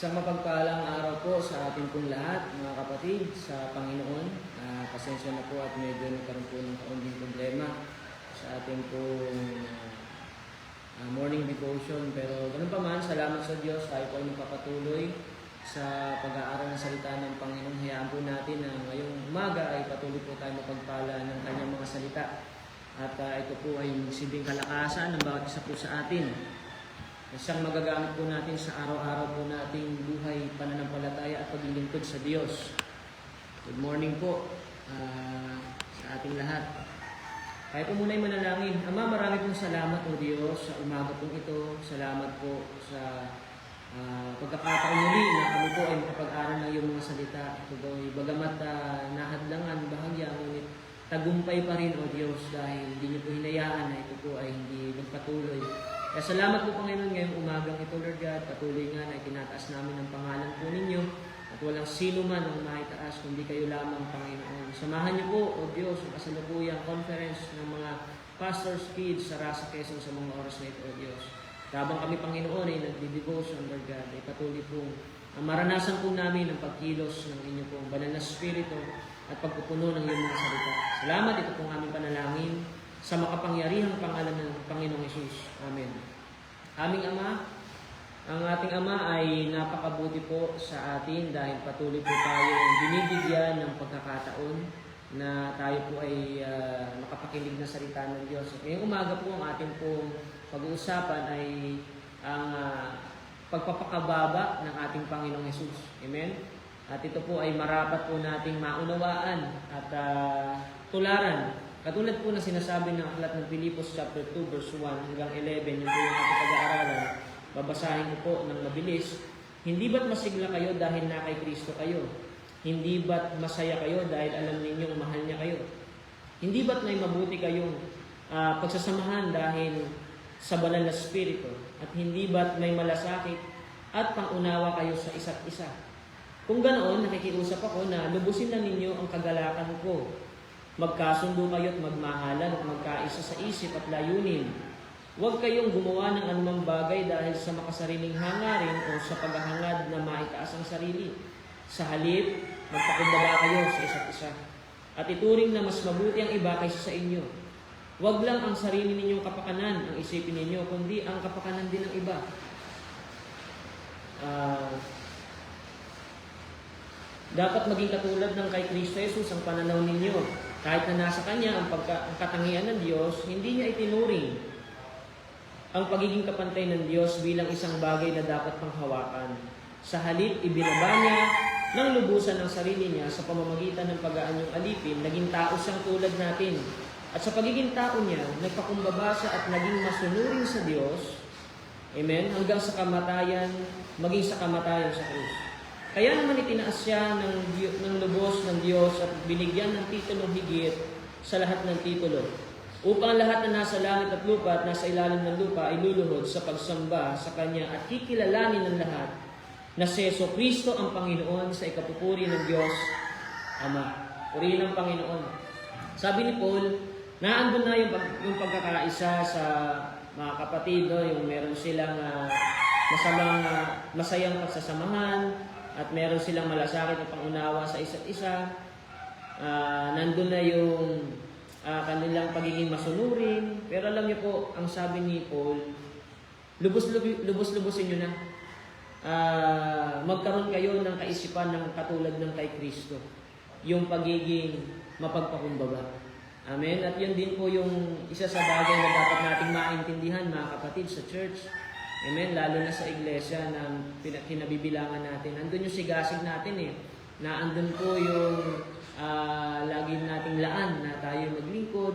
Isang mapagpalang araw po sa ating pong lahat, mga kapatid, sa Panginoon. Pasensya na po at medyo nagkaroon po ng kaunting problema sa ating pong morning devotion. Pero ganun pa man, salamat sa Diyos, tayo po ay magpapatuloy sa pag-aaral ng salita ng Panginoon. Hayaan po natin na ngayong umaga ay patuloy po tayo mapagpala ng kanyang mga salita. At ito po ay magsibing kalakasan ng bawat isa po sa atin. Isang magagamit po natin sa araw-araw po nating buhay, pananampalataya at paglilingkod sa Diyos. Good morning po sa ating lahat. Kaya po muna'y manalangin. Ama, marami pong salamat o Diyos sa umaga pong ito. Salamat po sa pagkakataon muli na kami po ay makapag-aral ng iyong mga salita. Ito po ay bagamat nahadlangan, bahagya, ngunit tagumpay pa rin o Diyos dahil hindi niyo po hinayaan na ito po ay hindi nagpatuloy. Kaya salamat po Panginoon ngayong umagang ito, Lord God. Patuloy nga na itinataas namin ang pangalan po ninyo at walang sino man ang maitaas kundi kayo lamang, Panginoon. Samahan niyo po, O Diyos, ang kasalukuyang conference ng mga pastors' kids sa Rasa Quezon sa mga oras na ito, O Diyos. Habang kami, Panginoon, ay nagdi-devotion, Lord God, ay patuloy po maranasan po namin ang pagkilos ng inyo pong banal na spirito at pagpupuno ng iyong mga salita. Salamat, ito pong aming panalangin sa makapangyarihang pangalan ng Panginoong Hesus. Amen. Aming Ama, ang ating Ama ay napakabuti po sa atin dahil patuloy po tayo binibigyan ng pagkakataon na tayo po ay makapakinig ng salita ng Diyos. At ngayong umaga po ang ating pong pag-uusapan ay ang pagpapakababa ng ating Panginoong Hesus. Amen? At ito po ay marapat po nating maunawaan at tularan. Katulad po na sinasabi ng aklat ng Pilipos chapter 2 verse 1 hanggang 11, yun po yung ating pag-aaralan. Babasahin ko po ng mabilis. Hindi ba't masigla kayo dahil na kay Kristo kayo? Hindi ba't masaya kayo dahil alam ninyong mahal niya kayo? Hindi ba't may mabuti kayong pagsasamahan dahil sa banal na spirito? At hindi ba't may malasakit at pangunawa kayo sa isa't isa? Kung ganoon, nakikiusap ako na lubusin na ninyo ang kagalakan ko. Magkasundo kayo at magmahalan at magkaisa sa isip at layunin. Huwag kayong gumawa ng anumang bagay dahil sa makasariling hangarin o sa paghahangad na maitaas ang sarili. Sa halip, magpakumbaba kayo sa isa't isa. At ituring na mas mabuti ang iba kaysa sa inyo. Huwag lang ang sarili ninyong kapakanan ang isipin ninyo, kundi ang kapakanan din ng iba. Dapat maging katulad ng kay Kristo Jesus ang pananaw ninyo. Kahit na nasa Kanya ang katangian ng Diyos, hindi niya itinuring ang pagiging kapantay ng Diyos bilang isang bagay na dapat panghawakan. Sa halip, ibinaba niya ng lubusan ng sarili niya sa pamamagitan ng pag-aanyong alipin, naging tao siyang tulad natin. At sa pagiging tao niya, nagpakumbaba siya at naging masunurin sa Diyos, amen, hanggang sa kamatayan, maging sa kamatayan sa krus. Kaya naman itinaas siya ng lubos ng Diyos at binigyan ng titulong higit sa lahat ng titulo, upang lahat na nasa langit at lupa at nasa ilalim ng lupa ay luluhod sa pagsamba sa Kanya at kikilalanin ng lahat na si Jesucristo ang Panginoon sa ikapupuri ng Diyos Ama. Purihin ng Panginoon. Sabi ni Paul, naandun na yung pagkakaisa sa mga kapatid, no? Yung meron silang masayang pagsasamahan, at meron silang malasakit at pangunawa sa isa't isa. Nandun na yung kanilang pagiging masunurin. Pero alam niyo po, ang sabi ni Paul, lubos-lubusin nyo na. Magkaroon kayo ng kaisipan ng katulad ng kay Kristo. Yung pagiging mapagpakumbaba. Amen? At yun din po yung isa sa bagay na dapat nating maintindihan, mga kapatid, sa church. Amen? Lalo na sa iglesia na kinabibilangan natin. Andun yung sigasig natin eh. Na andun po yung lagi nating laan na tayo maglingkod,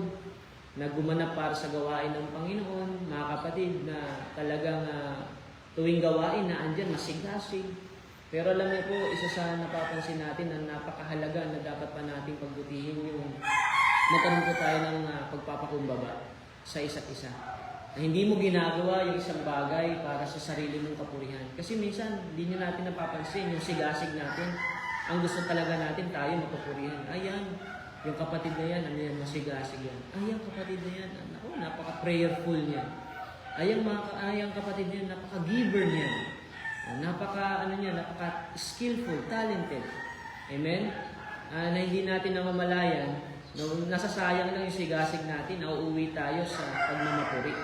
na gumanap para sa gawain ng Panginoon. Mga kapatid, na talagang tuwing gawain na andyan, masigasig. Pero alam niyo po, isa sa napapansin natin na napakahalaga na dapat pa nating pagbutihin yung magkaroon po tayo ng pagpapakumbaba sa isa't isa. Na hindi mo ginagawa yung isang bagay para sa sarili mong kapurihan. Kasi minsan, hindi nyo natin napapansin yung sigasig natin. Ang gusto talaga natin, tayo mapapurihan. Ayan, yung kapatid na yan, ano yan, masigasig yan. Ayan, kapatid na yan, napaka-prayerful niya. Ayang kapatid niya, napaka-giver niya. Napaka skillful, talented. Amen? Na hindi natin namamalayan, nasasayang lang yung sigasig natin, nauuwi tayo sa pagmamapuri.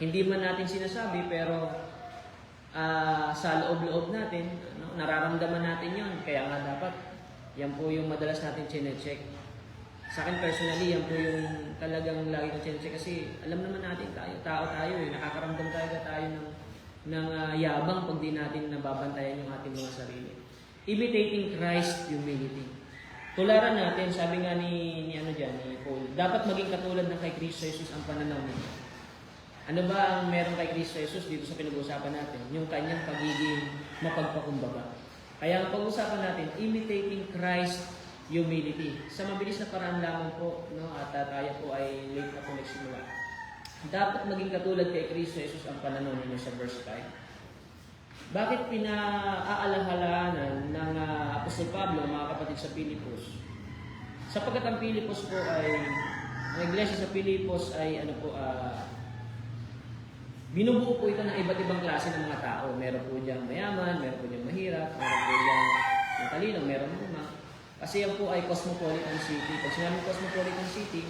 Hindi man natin sinasabi, pero sa loob-loob natin, nararamdaman natin yon. Kaya nga dapat, yan po yung madalas natin chinecheck. Sa akin personally, yan po yung talagang lagi ko chinecheck kasi alam naman natin tao tayo nakakaramdam tayo ng yabang pag di natin nababantayan yung ating mga sarili. Imitating Christ humility. Tularan natin, sabi nga ni Paul, dapat maging katulad ng kay Kristo Jesus ang pananaw niya. Ano ba ang meron kay Kristo Jesus dito sa pinag-uusapan natin? Yung kanyang pagiging mapagpakumbaba. Kaya ang pag-uusapan natin, imitating Christ humility. Sa mabilis na paraan lamang po, at tayo po ay late na po nagsimula. Dapat maging katulad kay Kristo Jesus ang pananaw ninyo sa verse 5. Bakit pinaaalahalanan ng Apostol Pablo, mga kapatid sa Pilipos? Sapagkat ang Pilipos po ay, ang iglesia sa Pilipos ay binubuo po ito ng iba't ibang klase ng mga tao. Meron po diyang mayaman, meron po diyang mahirap, meron po diyang matalino, meron po kasi yan po ay cosmopolitan city. Pag sinabing cosmopolitan city,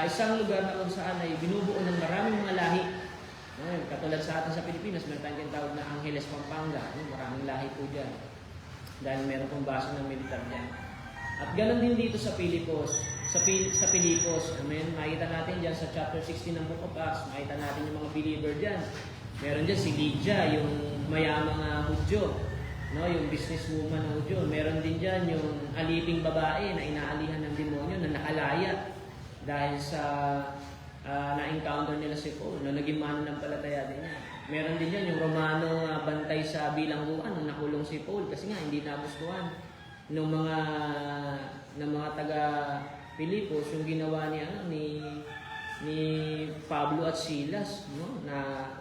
isang lugar na kung saan ay binubuo ng maraming mga lahi. Katulad sa atin sa Pilipinas, meron tayong tinatawag na Angeles Pampanga. Maraming lahi po dyan. Dahil meron pong baso ng militar dyan. At ganoon din dito sa Pilipos. Sa Pilipos, amen. Makita natin dyan sa chapter 16 ng Book of Acts, makita natin yung mga believer dyan. Meron dyan si Lydia, yung mayamang Hudyo. Yung businesswoman na Hudyo. Meron din dyan yung aliping babae na inaalihan ng demonyo na nakalaya. Dahil sa na-encounter nila si Paul, na naging mananampalataya din niya. Meron din yan yung Romano bantay sa bilangguan nung nakulong si Paul kasi nga hindi nagustuhan ng mga taga Pilipos yung ginawa ni Pablo at Silas, na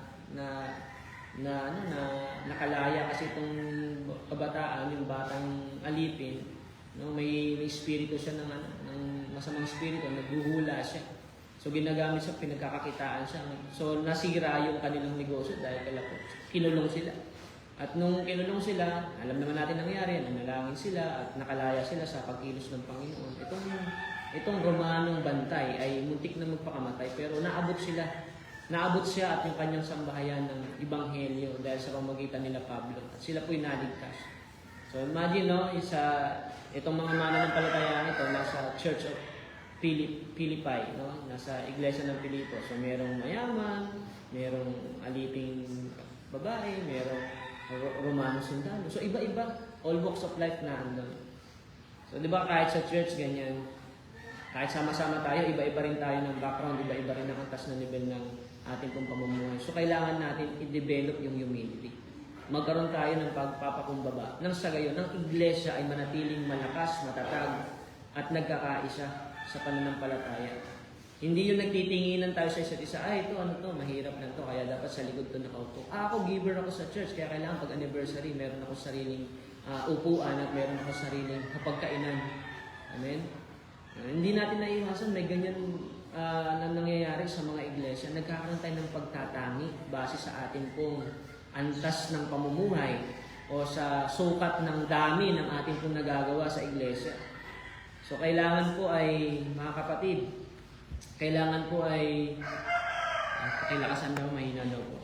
nakalaya kasi itong kabataan, yung batang alipin, may espiritu siya ng masamang espiritu, naghuhula siya. So ginagamit siya, pinagkakakitaan siya. So nasira yung kanilang negosyo dahil kinulong sila. At nung kinulong sila, alam naman natin nangyari, nanalangin sila at nakalaya sila sa pagkilos ng Panginoon. Itong Romanong bantay ay muntik na magpakamatay pero naabot siya at yung kanyang sambahayan ng Ebanghelyo dahil sa pamagitan nila Pablo. At sila po'y naligtas. So imagine, itong mga mananampalataya ito nasa Church of Philippi, nasa iglesia ng Pilipos. So merong mayaman, merong aliping babae, merong Romano sundalo. So iba-iba, all walks of life na andun. So di ba kahit sa church ganyan, kahit sama-sama tayo, iba-iba rin tayo ng background, iba-iba rin ang antas na level ng ating pong pamumuhay. So kailangan natin i-develop yung humility. Magkaroon tayo ng pagpapakumbaba. Nang sa gayon, ang iglesia ay manatiling malakas, matatag, at nagkakaisa sa pananampalataya. Hindi yung nagtitinginan tayo sa isa't isa, ito, mahirap na to, kaya dapat sa likod to nakaupo. Ako, giver ako sa church, kaya kailangan pag anniversary, meron ako sariling upuan at meron ako sariling kapagkainan. Amen? Hindi natin naiwasan, may ganyan na nangyayari sa mga iglesia. Nagkakaroon tayo ng pagtatangi base sa atin pong antas ng pamumuhay o sa sukat ng dami ng ating pong nagagawa sa iglesia. So, kailangan po ay, mga kapatid, pakilakasan daw, mahina daw po.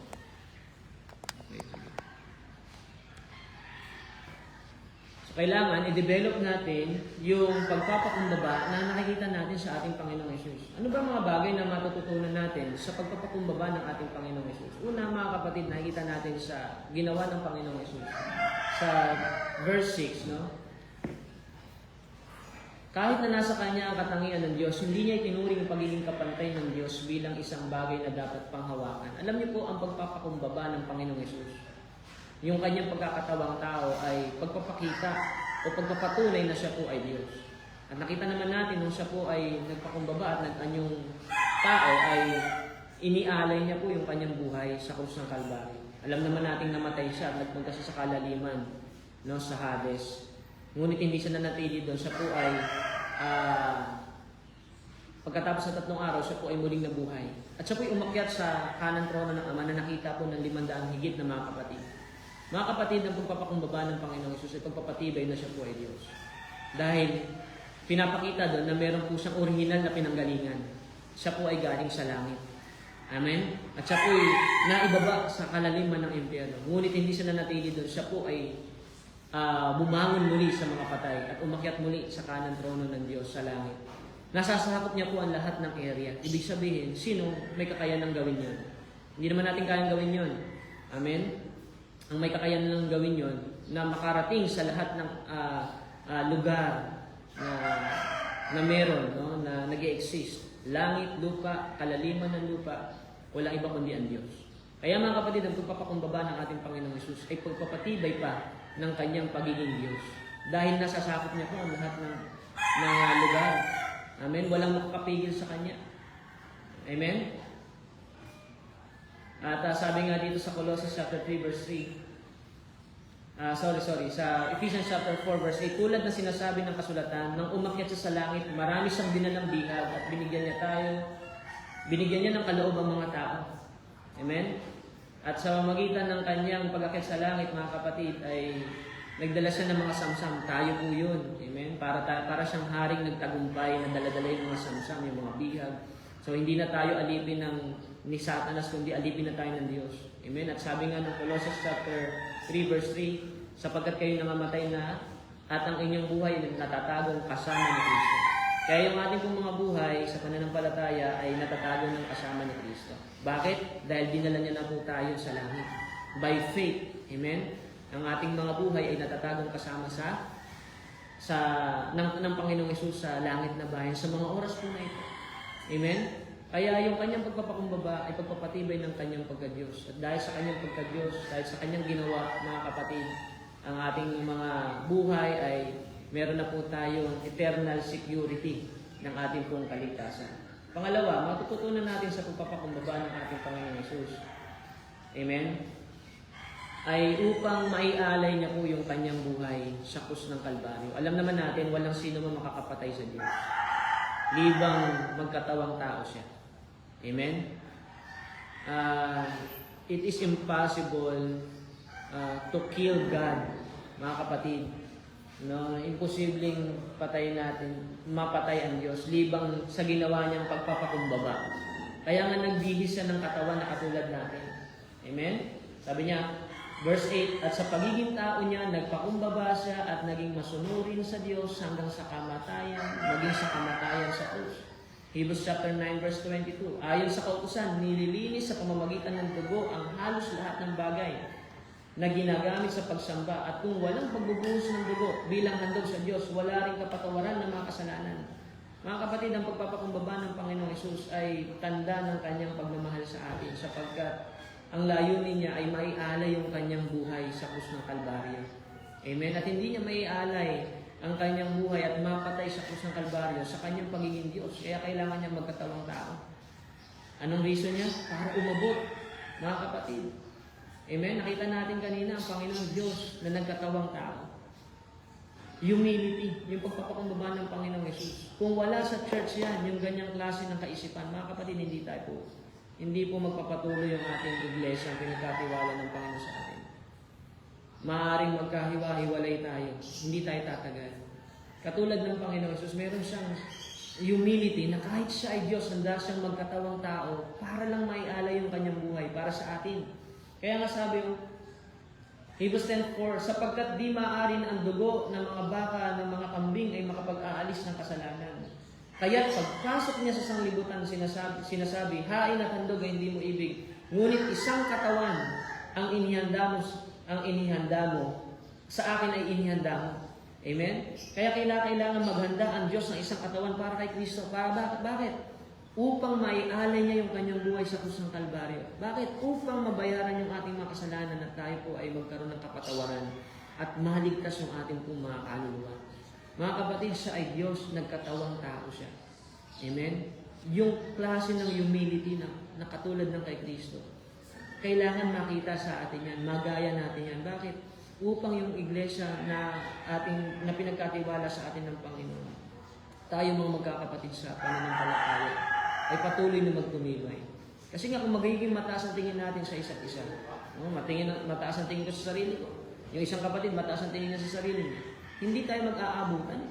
So, kailangan i-develop natin yung pagpapakumbaba na nakikita natin sa ating Panginoong Hesus. Ano ba mga bagay na matututunan natin sa pagpapakumbaba ng ating Panginoong Hesus? Una, mga kapatid, nakikita natin sa ginawa ng Panginoong Hesus. Sa verse 6, kahit na nasa kanya ang katangian ng Diyos, hindi niya itinuring ang pagiging kapantay ng Diyos bilang isang bagay na dapat panghawakan. Alam niyo po ang pagpapakumbaba ng Panginoong Hesus. Yung kanyang pagkakatawang tao ay pagpapakita o pagpapatunay na siya po ay Diyos. At nakita naman natin nung siya po ay nagpakumbaba at nag-anyong tao ay inialay niya po yung kanyang buhay sa krus ng Kalbaryo. Alam naman nating namatay siya at nagpunta siya sa kalaliman, sa Hades. Ngunit hindi siya nanatili doon. Siya po ay, pagkatapos ng 3 araw, siya po ay muling nabuhay. At siya po ay umakyat sa kanang trono ng Ama na nakita po ng 500 higit na mga kapatid. Mga kapatid, ang pagpapakumbaba ng Panginoong Hesus ay pagpapatibay na siya po ay Diyos. Dahil pinapakita doon na meron po siyang original na pinanggalingan. Siya po ay galing sa langit. Amen? At siya po ay naibaba sa kalaliman ng impyerno. Ngunit hindi siya nanatili doon. Siya po ay bumangon muli sa mga patay at umakyat muli sa kanang trono ng Diyos sa langit. Nasasakop niya po ang lahat ng area. Ibig sabihin, sino may kakayanang gawin yun? Hindi naman natin kayang gawin yun. Amen? Ang may kakayanan lang gawin yun na makarating sa lahat ng lugar na meron, no? Na nag-exist. Langit, lupa, kalaliman ng lupa, walang iba kundi ang Diyos. Kaya mga kapatid, ang pagpapakumbaba ng ating Panginoong Hesus ay pagpapatibay pa ng kanyang pagiging Diyos. Dahil nasasakop niya po ang lahat ng lugar. Amen? Walang makakapigil sa Kanya. Amen? At sabi nga dito sa Colossus chapter 3 verse 3, sa Ephesians chapter 4 verse 8, tulad na sinasabi ng kasulatan, nang umakyat siya sa langit, marami siyang dinalang bihag at binigyan niya ng kaloob ang mga tao. Amen? At sa magitan ng kanyang pag-akyat sa langit, mga kapatid, ay nagdala siya ng mga samsam. Tayo po yun. Amen? Para siyang haring nagtagumpay na daladala yung mga samsam, yung mga bihag. So hindi na tayo alipin ni Satanas, kundi alipin na tayo ng Diyos. Amen? At sabi nga ng Colossus chapter 3 verse 3, sapagkat kayo nangamatay na at ang inyong buhay natatagong kasama ni Kristo. Kaya yung ating pong mga buhay sa pananampalataya ay natatago ng kasama ni Kristo. Bakit? Dahil dinala niya na po tayo sa langit. By faith. Amen? Ang ating mga buhay ay natatagong kasama ng Panginoong Hesus sa langit na bayan sa mga oras po na ito. Amen? Kaya yung kanyang pagpapakumbaba ay pagpapatibay ng kanyang pagka-Diyos. At dahil sa kanyang pagka-Diyos, dahil sa kanyang ginawa, mga kapatid, ang ating mga buhay ay meron na po tayong eternal security ng ating pong kaligtasan. Pangalawa, matututunan natin sa pagpapakumbaba ng ating Panginoong Hesus. Amen? Ay upang maialay niya po yung kanyang buhay sa krus ng Kalbaryo. Alam naman natin, walang sino man makakapatay sa Diyos. Libang magkatawang tao siya. Amen? It is impossible to kill God, mga kapatid. No, imposibleng mapatay ang Diyos libang sa ginawa niyang pagpapakumbaba. Kaya nga nagbihis siya ng katawan na katulad natin. Amen? Sabi niya, verse 8, at sa pagiging tao niya, nagpakumbaba siya at naging masunurin sa Diyos hanggang sa kamatayan, maging sa kamatayan sa krus. Hebrews chapter 9 verse 22, ayon sa kautusan, nililinis sa pamamagitan ng dugo ang halos lahat ng bagay na ginagamit sa pagsamba, at kung walang pagbubuhos ng dugo bilang handog sa Diyos, wala ring kapatawaran ng mga kasalanan. Mga kapatid, ang pagpapakumbaba ng Panginoong Hesus ay tanda ng kanyang pagmamahal sa atin, sapagkat ang layunin niya ay maialay yung kanyang buhay sa krus ng Kalbaryo. Amen? At hindi niya maialay ang kanyang buhay at mapatay sa krus ng Kalbaryo sa kanyang pagiging Diyos. Kaya kailangan niya magkatawang tao. Anong reason niya? Para umabot, mga kapatid. Amen? Nakita natin kanina ang Panginoong Diyos na nagkatawang tao. Humility, yung pagpapakumbaba ng Panginoong Hesus. Kung wala sa church yan, yung ganyang klase ng kaisipan, mga kapatid, hindi po magpapatuloy yung ating iglesia ang pinagkatiwala ng Panginoon sa atin. Maaaring magkahiwa-hiwalay tayo, hindi tayo tatagal. Katulad ng Panginoong Hesus, meron siyang humility na kahit siya ay Diyos, handa siyang magkatawang tao para lang maialay yung kanyang buhay para sa atin. Kaya nga sabi yung Hebrews 10:4, sapagkat di maaari na ang dugo ng mga baka ng mga kambing ay makapag-aalis ng kasalanan. Kaya pagpasok niya sa sanglibutan, sinasabi, hain at handog ay hindi mo ibig, ngunit isang katawan ang inihanda mo, sa akin ay inihanda mo. Amen? Kaya kailangan maghanda ang Diyos ng isang katawan para kay Kristo. Bakit? Upang maialay niya yung kanyang buhay sa krus ng Kalbaryo. Bakit? Upang mabayaran yung ating mga kasalanan at tayo po ay magkaroon ng kapatawaran at maligtas yung ating pong mga kaluluwa. Mga kapatid, siya ay Diyos, nagkatawang tao siya. Amen? Yung klase ng humility na katulad ng kay Kristo. Kailangan makita sa atin yan, magaya natin yan. Bakit? Upang yung iglesia na pinagkatiwala sa atin ng Panginoon, tayo mga magkakapatid sa pananampalataya, ay patuloy na magtumibay. Kasi nga kung magiging mataas ang tingin natin sa isa't isa, No? Mataas ang tingin ko sa sarili ko. Yung isang kapatid, mataas ang tingin niya sa sarili niya. Hindi tayo mag-aabutan.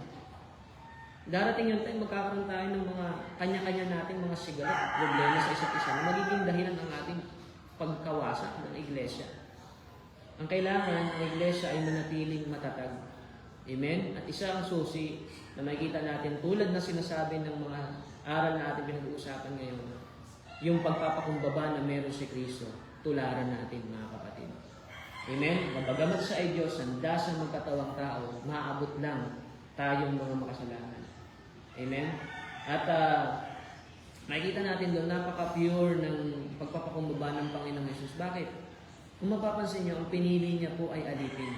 Darating yung time, magkakaroon tayo ng mga kanya-kanya nating mga sigaret at problema sa isa't isa na magiging dahilan ng ating pagkawasak ng iglesia. Ang kailangan, ang iglesia ay manatiling matatag. Amen? At isa ang susi na makikita natin tulad na sinasabi ng mga aral na ating pinag-uusapan ngayon, yung pagpapakumbaba na meron si Kristo, tularan natin mga kapatid. Amen? Mabagamat sa ay Diyos, handa sa magkatawang tao, maabot lang tayong mga makasalanan. Amen? At makikita natin doon, napaka-pure ng pagpapakumbaba ng Panginoong Jesus. Bakit? Kung mapapansin nyo, ang pinili niya po ay alipin.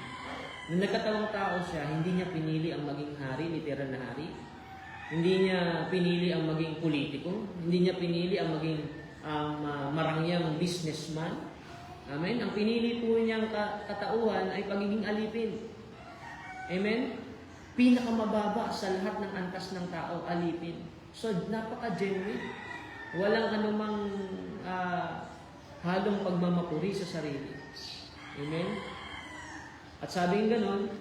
Nung nagkatawang tao siya, hindi niya pinili ang maging hari, literal na hari. Hindi niya pinili ang maging politiko. Hindi niya pinili ang maging marangyang businessman. Amen? Ang pinili po niyang katauhan ay pagiging alipin. Amen? Pinakamababa sa lahat ng antas ng tao, alipin. So, napaka-genuine. Walang anumang halong pagmamapuri sa sarili. Amen? At sabing ganon,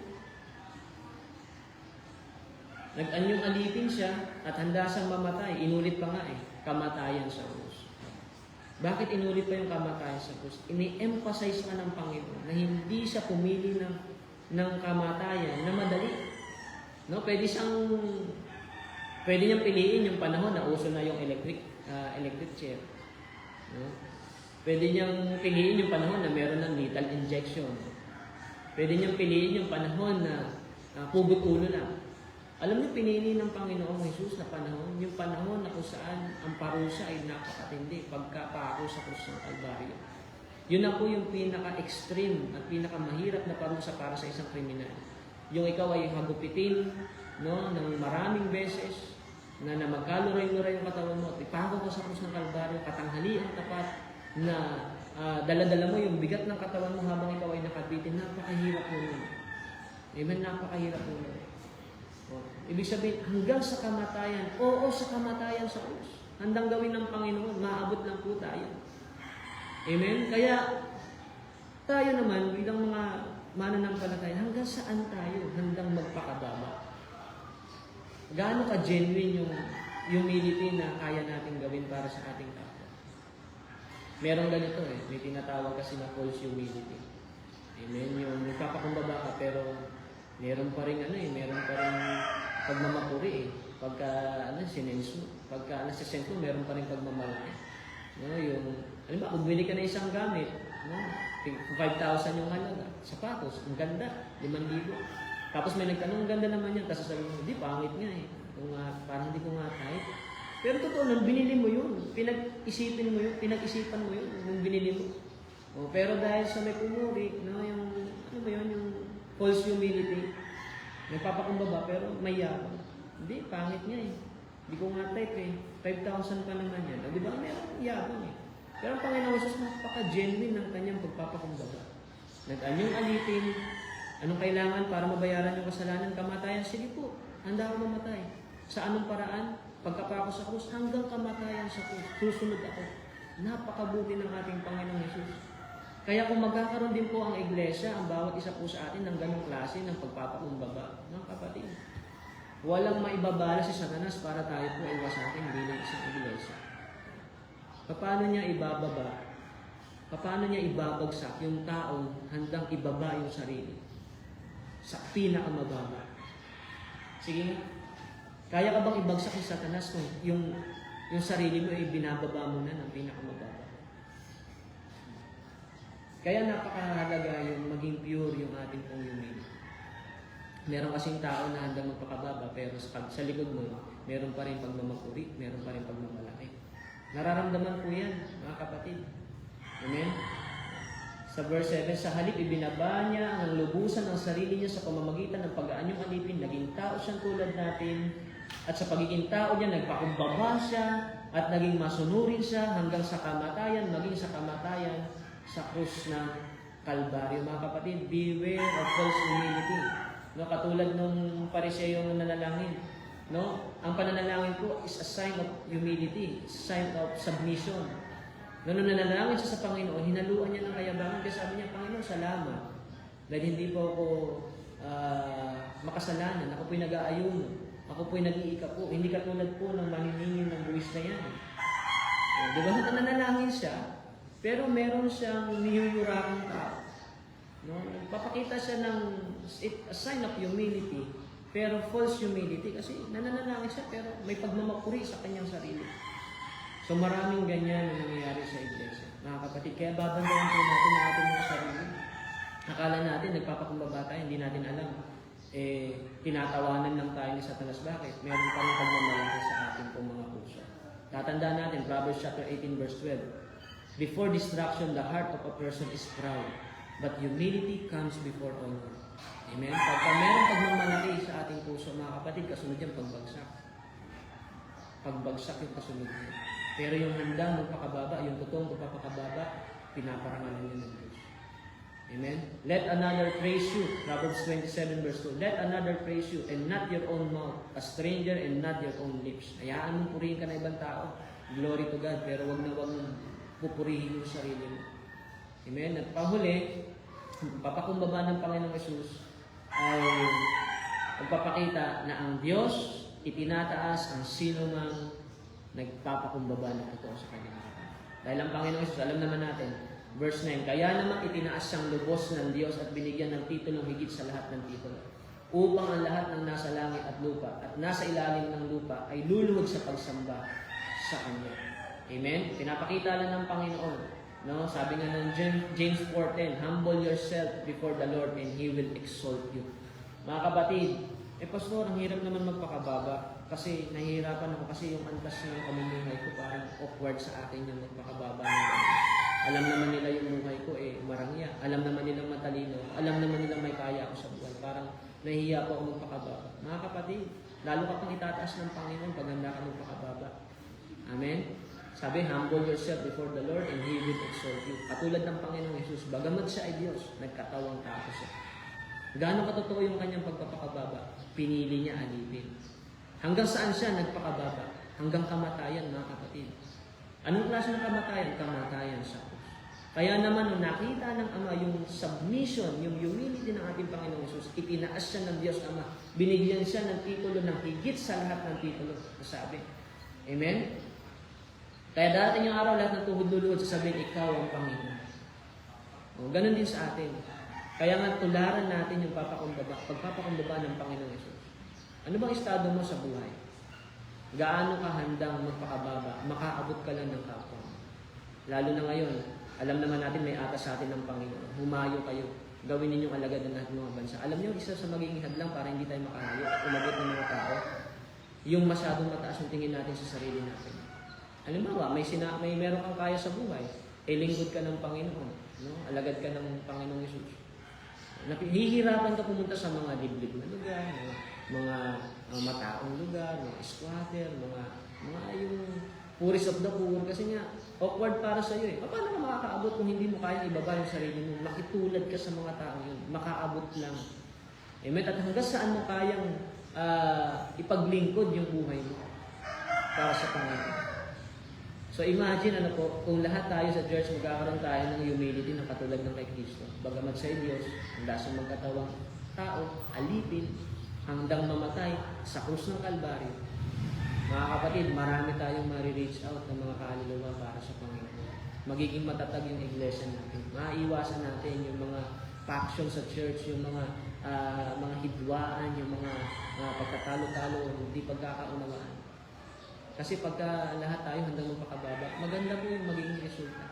nag-anyong alipin siya at handa siyang mamatay. Inulit pa nga kamatayan sa krus. Bakit inulit pa yung kamatayan sa krus? Ini-emphasize nga ng Panginoon na hindi siya pumili ng kamatayan na madali. No, pwede niyang piliin yung panahon na uso na yung electric chair. No? Pwede niyang piliin yung panahon na meron ng lethal injection. Pwede niyang piliin yung panahon na pugot ulo lang. Alam niyo, pinili ng Panginoong Jesus na panahon, yung panahon na kung saan ang parusa ay napakatindi pagkapako sa krus ng Kalbaryo. Yun na po yung pinaka-extreme at pinaka-mahirap na parusa para sa isang kriminal. Yung ikaw ay hagupitin, no, ng maraming beses, na magkaluray-luray yung katawan mo, at ipako ka sa krus ng Kalbaryo, katanghalian tapat na dala-dala mo yung bigat ng katawan mo habang ikaw ay nakabitin. Napakahirap mo nun. Amen? Napakahirap mo nun. Ibig sabihin, hanggang sa kamatayan, oo sa kamatayan sa krus. Handang gawin ng Panginoon, maabot lang po tayo. Amen? Kaya, tayo naman, bilang mga mananampalataya, hanggang saan tayo handang magpakababa? Gaano ka-genuine yung humility na kaya natin gawin para sa ating kapwa? Merong ganito may tinatawag kasi na false humility. Amen? Yung nagpapakumbaba ka pero meron pa rin meron pa rin pagmamapuri Pagka sinenso, pagka nasa sentro, meron pa rin pagmamalaki. No, yung halimbawa, kung bili ka na isang gamit, no, 5,000 yung halaga, sapatos, ang ganda, 5,000. Tapos may nagtanong, ang ganda naman yan, tapos sabi mo, hindi, pangit nga kung parang hindi ko nga type. Pero totoo, nung binili mo yun, pinag-isipan mo yun, nung binili mo. Pero dahil sa may pumuri, no, yung, yung false humility, nagpapakumbaba, pero may yabang. Hindi, pangit niya Hindi ko nga type 5,000 pa naman yan. Di ba? Meron yabang Pero ang Panginoon Jesus, napaka-genuine ng kanyang pagpapakumbaba. Nag-anyong alipin, anong kailangan para mabayaran yung kasalanan, kamatayan? Sige po, handa ako mamatay. Sa anong paraan? Pagkapako sa krus, hanggang kamatayan sa krus, susunod ako. Napakabuti ng ating Panginoong Jesus. Kaya kung magkakaroon din po ang iglesia, ang bawat isa po sa atin ng ganong klase ng pagpapakumbaba, mga kapatid, walang maibabala si Satanas para tayo po ay wasakin bilang isang iglesia. Paano niya ibababa? Paano niya ibabagsak yung taong handang ibaba yung sarili sa pinakamababa? Sige nga. Kaya ka bang ibagsak si Satanas kung yung sarili mo ay binababa mo na ng pinakamababa? Kaya napakahalaga yung maging pure yung ating pong humility. Meron kasing tao na handang magpakababa, pero sa likod mo, meron pa rin pagmamapuri, meron pa rin pagmamalaki. Nararamdaman po yan, mga kapatid. Amen? Sa verse 7, sa halip ibinaba niya ang lubusan ng sarili niya sa pamamagitan ng pag-aanyong alipin. Naging tao siyang tulad natin. At sa pagiging tao niya, nagpakumbaba siya at naging masunurin siya hanggang sa kamatayan, maging sa kamatayan sa krus ng Kalbaryo. Mga kapatid, beware of false humility. No, katulad nung Pariseyong nanalangin. No? Ang pananalangin po is a sign of humility, a sign of submission. Nung nananalangin siya sa Panginoon, hinaluan niya ng kayabangan. Kaya sabi niya, Panginoon, salamat. Dahil hindi po ako makasalanan. Ako po'y nag-aayuno. Ako po'y nag-iika po. Hindi katulad po ng maniningin ng buwis na yan. Di ba? Nananalangin siya, pero meron siyang niyuyurakang tao. No? Papakita siya ng a sign of humility, pero false humility kasi nananalangin siya pero may pagmamapuri sa kanyang sarili. So maraming ganyan na nangyayari sa iglesia. Mga kapatid, kaya babandayan po natin ang ating mga sarili. Akala natin, nagpapakumbaba tayo, hindi natin alam. Tinatawanan lang tayo ni Satanas. Bakit? Meron pa rin pagmamalaki sa ating pong mga puso. Tatandaan natin, Proverbs chapter 18 verse 12. Before destruction, the heart of a person is proud, but humility comes before honor. Amen? Pagka meron pagmamalaki sa ating puso, mga kapatid, kasunod yan pagbagsak. Pagbagsak yung kasunod yan. Pero yung handang magpakababa, yung totoong magpapakababa, pinaparangalan niya ng Diyos. Amen? Let another praise you. Proverbs 27 verse 2. Let another praise you and not your own mouth, a stranger and not your own lips. Hayaan mong purihin ka na ibang tao. Glory to God. Pero wag na wag mong pupurihin yung sarili mo. Amen? At pahuli, papakumbaba ng Panginoong Yesus ay magpapakita na ang Diyos itinataas ang sino mang nagpapakumbaba na totoo sa kanyang harapan. Dahil ang Panginoong Yesus, alam naman natin, verse 9, kaya naman itinaas siyang lubos ng Diyos at binigyan ng titulong higit sa lahat ng titulo, upang ang lahat ng nasa langit at lupa at nasa ilalim ng lupa ay luluhod sa pagsamba sa Kanya. Amen? Pinapakita lang ng Panginoon. No? Sabi nga ng James 4:10, humble yourself before the Lord and He will exalt you. Mga kapatid, pastor, ang hirap naman magpakababa kasi nahihirapan ako kasi yung antas ng pamumuhay ko parang awkward sa akin yung magpakababa ng alam naman nila yung buhay ko marangya. Alam naman nilang matalino. Alam naman nilang may kaya ako sa buhay. Parang nahihiya po ako magpakababa. Mga kapatid, lalo ka pang itataas ng Panginoon pag handa ka magpakababa. Amen? Sabi, humble yourself before the Lord and He will exalt you. Katulad ng Panginoong Jesus, bagamat siya ay Diyos, nagkatawang tao siya. Gaano katotoo yung kanyang pagpapakababa? Pinili niya alipin. Hanggang saan siya nagpakababa? Hanggang kamatayan, mga kapatid. Anong klase ng kamatayan? Kamatayan sa krus. Kaya naman, nung nakita ng Ama yung submission, yung humility ng ating Panginoong Jesus, itinaas siya ng Diyos Ama. Binigyan siya ng titulo ng higit sa lahat ng titulo. Sabi. Amen? Kaya darating yung araw, lahat ng tuhod luluhod, sasabihin, ikaw ang Panginoon. Ganun din sa atin. Kaya nga tularan natin yung pagpapakumbaba ng Panginoong Jesus. Ano bang estado mo sa buhay? Gaano ka handang magpakababa? Makaabot ka lang ng kapwa. Lalo na ngayon, alam naman natin may atas sa atin ng Panginoon. Humayo kayo. Gawin ninyong alagad ng lahat ng mga bansa. Alam niyo, isa sa magiging hadlang para hindi tayo makahayo at umagot ng mga tao, yung masyadong mataas yung tingin natin sa sarili natin. Halimbawa, may meron kang kaya sa buhay, lingkod ka ng Panginoon. No? Alagad ka ng Panginoong Jesus. Hihirapan ka pumunta sa mga liblib na lugar, mga mataong lugar, mga squatter, mga yung puris of the poor. Kasi nga, awkward para sa iyo . Paano ka makakaabot kung hindi mo kaya ibaba yung sarili mo? Makitulad ka sa mga tao yun. Makaabot lang. Amen? At hanggang saan mo kayang ipaglingkod yung buhay mo para sa Panginoon? So imagine kung lahat tayo sa church magkakaroon tayo ng humility na katulad ng kay Kristo. Bagamat sa Diyos, handa sa magkatawang tao, alipin, hanggang mamatay sa krus ng Kalbaryo. Mga kapatid, marami tayong ma-reach out ng mga kaluluwa para sa Panginoon. Magiging matatag yung iglesia natin. Maiwasan natin yung mga faction sa church, yung mga hidwaan, yung mga pagkatalo-talo, hindi pagkakaunawaan. Kasi pagka lahat tayo handang magpakababa, maganda po yung magiging resulta.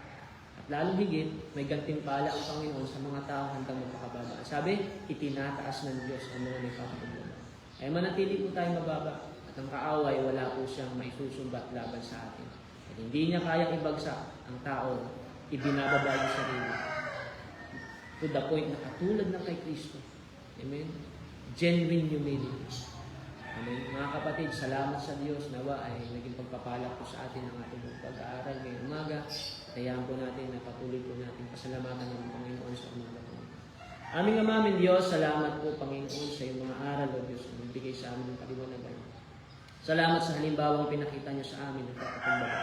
At lalong higit, may gantimpala ang Panginoon sa mga tao handang magpakababa. Sabi, itinataas ng Diyos ang mga nagpapakababa. Ay manatili po tayo mababa at ang kaaway, wala po siyang maisusumbat laban sa atin. At hindi niya kayang ibagsak ang tao, ibinababa yung sarili. To the point na katulad ng kay Kristo. Amen? Genuine humility. Amen. Mga kapatid, salamat sa Diyos nawa ay naging pagpapala po sa atin ang ating pag-aaral ngayong umaga. Hayaan po natin na patuloy po natin pasalamatan ng Panginoon sa umaga po. Aming Ama, aming Diyos, salamat po Panginoon sa iyong mga aral o Diyos na nagbigay sa amin ng kaliwanagan. Salamat sa halimbawang pinakita niyo sa amin ng pagpapakumbaba.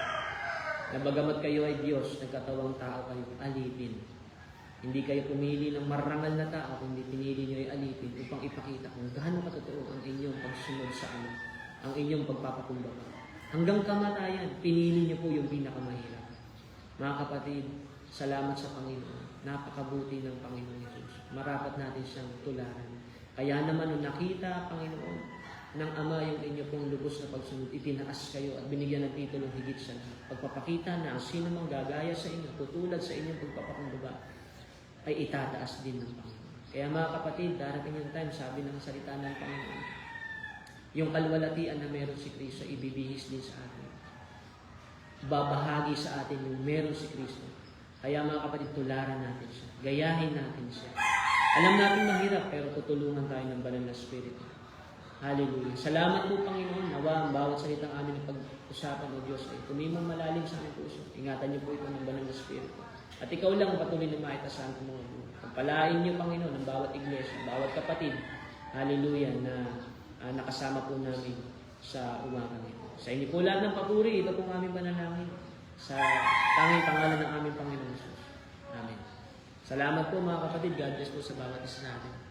na bagamat kayo ay Diyos, nagkatawang tao kayo, alipin. Hindi kayo pumili ng marangal na tao, kundi pinili nyo ay alipin upang ipakita kung gaano katotoo ang inyong pagsunod sa ano, ang inyong pagpapakumbaba. Hanggang kamatayan, pinili nyo po yung pinakamahirap. Mga kapatid, salamat sa Panginoon. Napakabuti ng Panginoon Jesus. Marapat natin siyang tularan. Kaya naman nung nakita, Panginoon, ng Ama yung inyo pong lubos na pagsunod, itinaas kayo at binigyan ng titulong higit sa lahat. Pagpapakita na ang sino mang gagaya sa inyo, tutulad sa inyong pagpapakumbaba, ay itataas din ng Panginoon. Kaya mga kapatid, darating yung time, sabi ng salita ng Panginoon, yung kalwalatian na meron si Kristo, ibibihis din sa atin. Babahagi sa atin yung meron si Kristo. Kaya mga kapatid, tularan natin siya. Gayahin natin siya. Alam natin mahirap, pero tutulungan tayo ng banal na Espiritu. Hallelujah. Salamat po, Panginoon. Nawa ang bawat salitang amin na pag-usapan o Diyos ay tumimong malalim sa aming puso. Ingatan niyo po ito ng banal na Espiritu. At ikaw lang patuloy na maitasahan ko mga buhay. Pagpalain niyo, Panginoon, ang bawat iglesia, bawat kapatid. Hallelujah, na nakasama po namin sa umagang ito. Sa inyo po lahat ng papuri, ito pong aming panalangin. Sa tanging pangalan ng aming Panginoon Jesus. Amen. Salamat po mga kapatid. God bless po sa bawat isa natin.